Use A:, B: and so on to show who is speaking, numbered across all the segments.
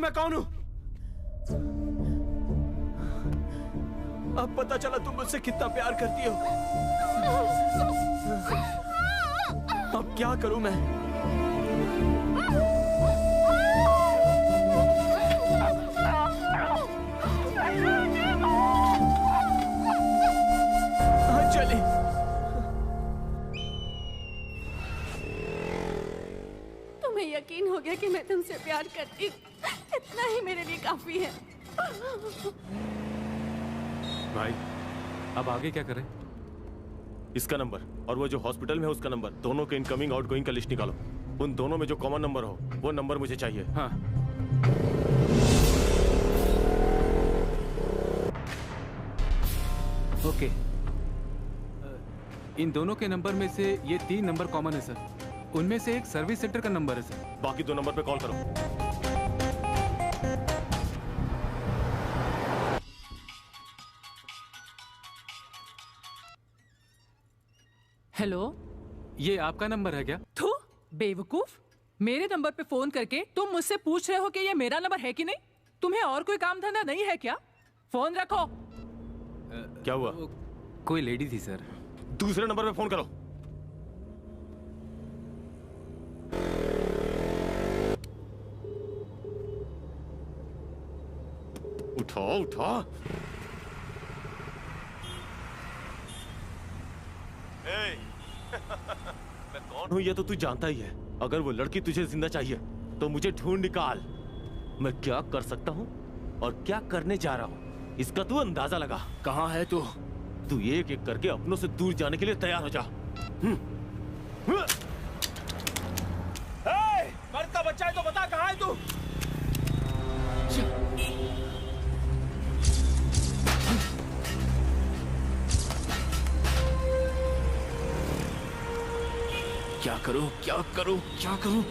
A: मैं कौन हूं? अब पता चला तुम मुझसे कितना प्यार करती हो। अब क्या करूं मैं? चली।
B: तुम्हें यकीन हो गया कि मैं तुमसे प्यार करती, इतना ही मेरे लिए काफी है।
A: भाई
C: अब आगे क्या करें?
A: इसका नंबर और वो जो हॉस्पिटल में है उसका नंबर, दोनों के इनकमिंग आउटगोइंग का लिस्ट निकालो। उन दोनों में जो कॉमन नंबर हो वो नंबर मुझे चाहिए।
C: हाँ। ओके। इन दोनों के नंबर में से ये 3 नंबर कॉमन है सर। उनमें से एक सर्विस सेंटर का नंबर है सर।
A: बाकी 2 नंबर पे कॉल करो।
D: हेलो,
C: ये आपका नंबर है क्या?
D: थू बेवकूफ, मेरे नंबर पे फोन करके तुम मुझसे पूछ रहे हो कि ये मेरा नंबर है कि नहीं? तुम्हें और कोई काम धंधा नहीं है क्या? फोन रखो।
A: क्या हुआ?
C: कोई लेडी थी सर।
A: दूसरे नंबर पे फोन करो। उठाओ उठाओ। मैं कौन हूं ये तो तू जानता ही है। अगर वो लड़की तुझे जिंदा चाहिए तो मुझे ढूंढ निकाल। मैं क्या कर सकता हूं और क्या करने जा रहा हूं इसका तू अंदाजा लगा। कहां है तू? तू एक एक करके अपनों से दूर जाने के लिए तैयार हो जा। मर्द का बच्चा है तो बता कहां है तू? क्या करूं क्या करूं क्या करूं?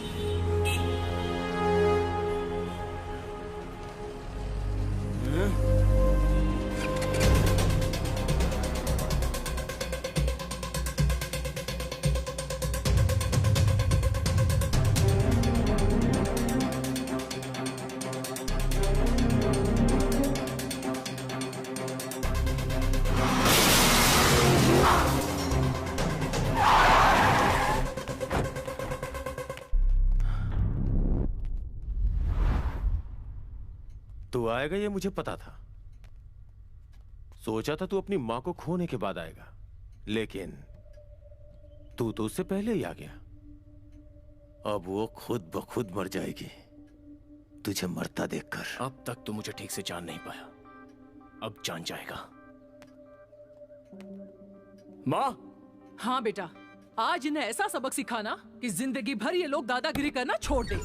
A: तू आएगा ये मुझे पता था। सोचा था तू अपनी मां को खोने के बाद आएगा, लेकिन तू तो उससे पहले ही आ गया। अब वो खुद ब खुद मर जाएगी तुझे मरता देखकर। अब तक तू मुझे ठीक से जान नहीं पाया, अब जान जाएगा। मां।
D: हाँ बेटा, आज इन्हें ऐसा सबक सिखाना कि जिंदगी भर ये लोग दादागिरी करना छोड़ दे।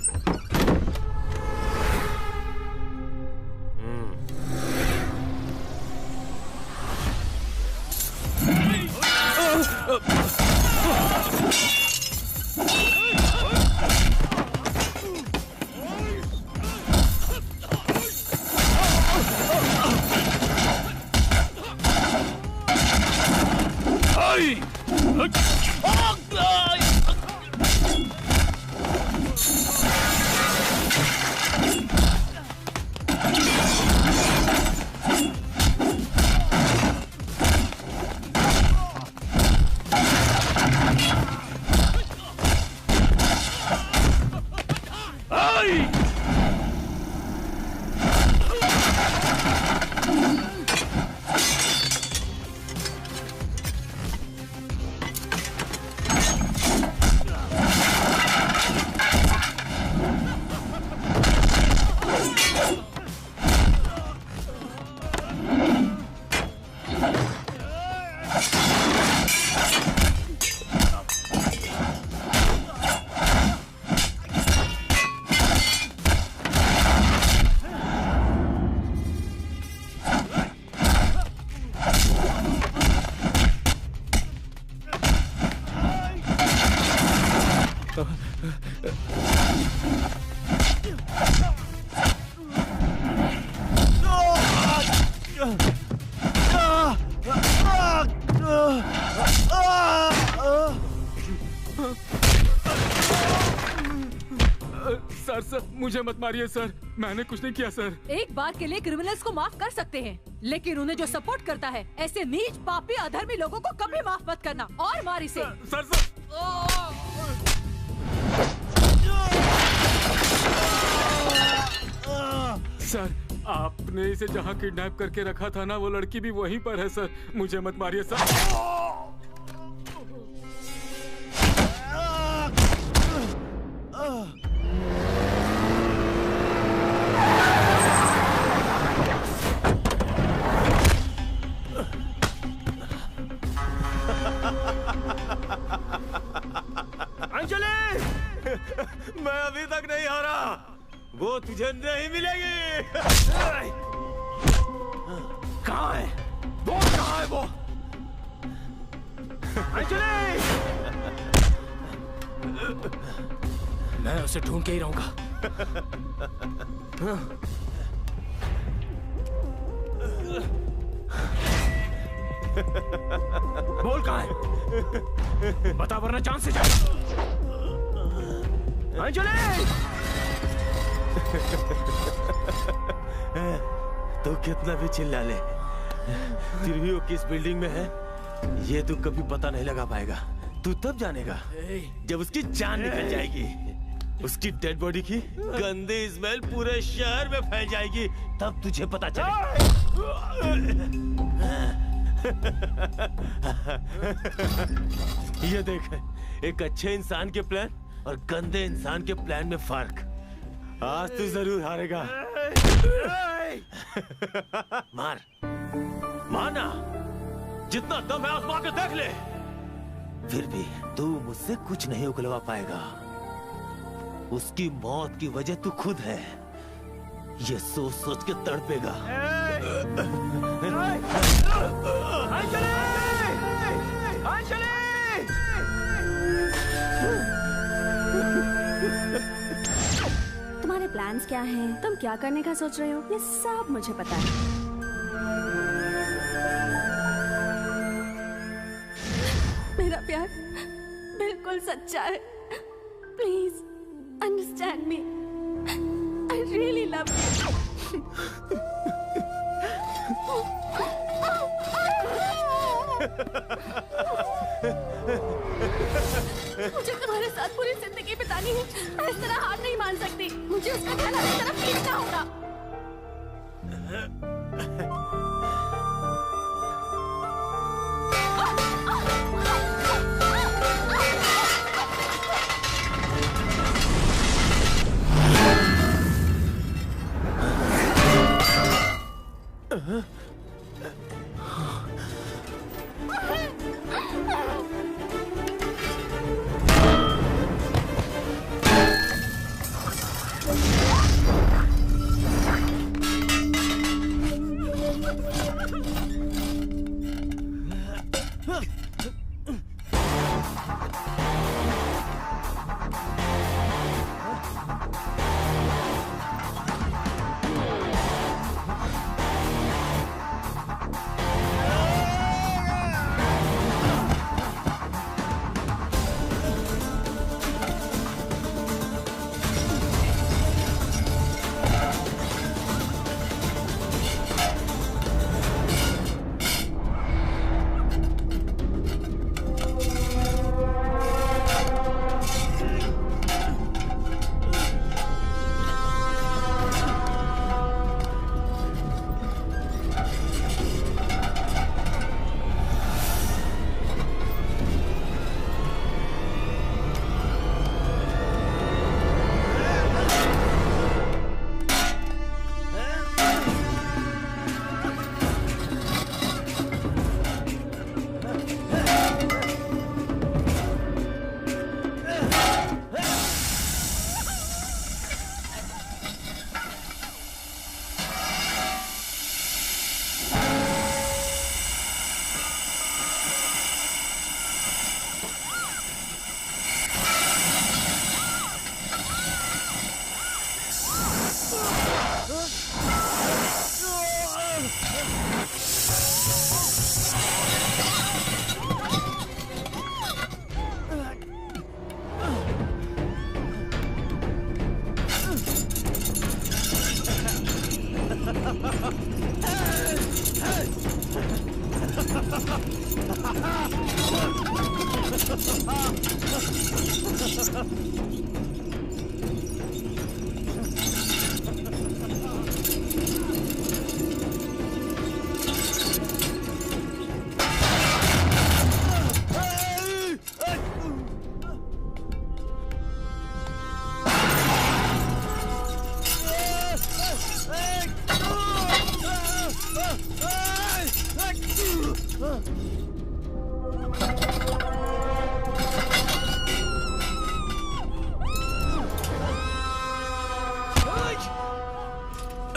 C: मुझे मत मारिए सर, मैंने कुछ नहीं किया सर।
D: एक बार के लिए क्रिमिनल्स को माफ कर सकते हैं, लेकिन उन्हें जो सपोर्ट करता है ऐसे नीच पापी अधर्मी लोगों को कभी माफ मत करना। और मार इसे।
C: सर सर, आपने इसे जहाँ किडनैप करके रखा था ना, वो लड़की भी वहीं पर है सर। मुझे मत मारिए सर।
A: मैं अभी तक नहीं हारा, वो तुझे नहीं मिलेगी। कहाँ है वो? कहाँ है वो? अंजलि! मैं उसे ढूंढ के ही रहूंगा। बोल कहाँ है? बता वरना जान से जा। अंजलि! तो कितना भी चिल्ला ले, फिर भी वो किस बिल्डिंग में है ये तू कभी पता नहीं लगा पाएगा। तू तब जानेगा जब उसकी जान निकल जाएगी। उसकी डेड बॉडी की गंदी स्मेल पूरे शहर में फैल जाएगी, तब तुझे पता चलेगा। ये देख, एक अच्छे इंसान के प्लान और गंदे इंसान के प्लान में फर्क। आज तू जरूर हारेगा। मार मारना, जितना दम है आजमा के देख ले। फिर भी तू मुझसे कुछ नहीं उगलवा पाएगा। उसकी मौत की वजह तू खुद है, ये सोच सोच के तड़पेगा।
B: तुम्हारे प्लान्स क्या हैं? तुम क्या करने का सोच रहे हो? ये सब मुझे पता है। मेरा प्यार बिल्कुल सच्चा है। Please understand me. I really love you. मुझे तुम्हारे साथ पूरी जिंदगी बितानी है। मैं इस तरह हार नहीं मान सकती। मुझे उसका गला इस तरफ खींचना होगा।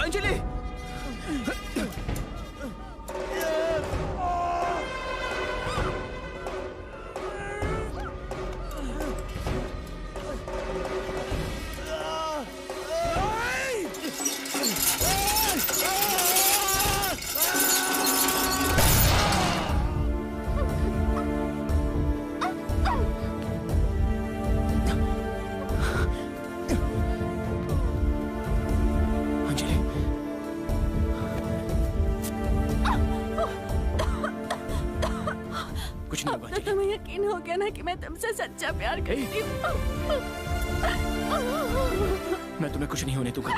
A: अंजलि!
B: अब तो तुम्हें यकीन हो गया ना कि मैं तुमसे सच्चा प्यार करती हूँ।
E: मैं तुम्हें कुछ नहीं होने दूंगा।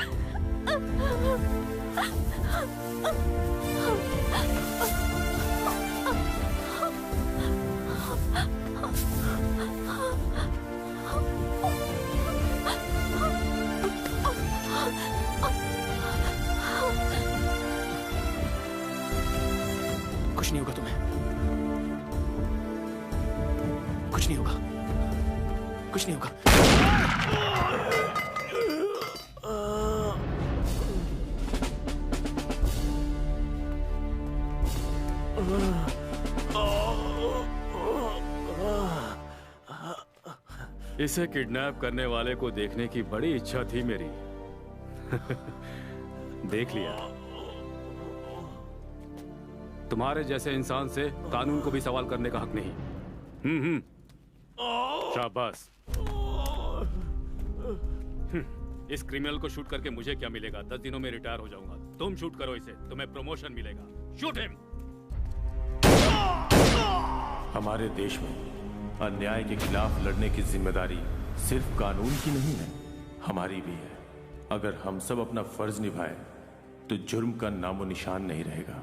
E: कुछ नहीं होगा तुम्हें, कुछ नहीं होगा, कुछ नहीं होगा।
C: इसे किडनैप करने वाले को देखने की बड़ी इच्छा थी मेरी। देख लिया। तुम्हारे जैसे इंसान से कानून को भी सवाल करने का हक नहीं। शाबाश। इस क्रिमिनल को शूट करके मुझे क्या मिलेगा? 10 दिनों में रिटायर हो जाऊंगा। तुम शूट करो इसे, तुम्हें प्रमोशन मिलेगा। Shoot him.
A: हमारे देश में अन्याय के खिलाफ लड़ने की जिम्मेदारी सिर्फ कानून की नहीं है, हमारी भी है। अगर हम सब अपना फर्ज निभाएं, तो जुर्म का नामो निशान नहीं रहेगा।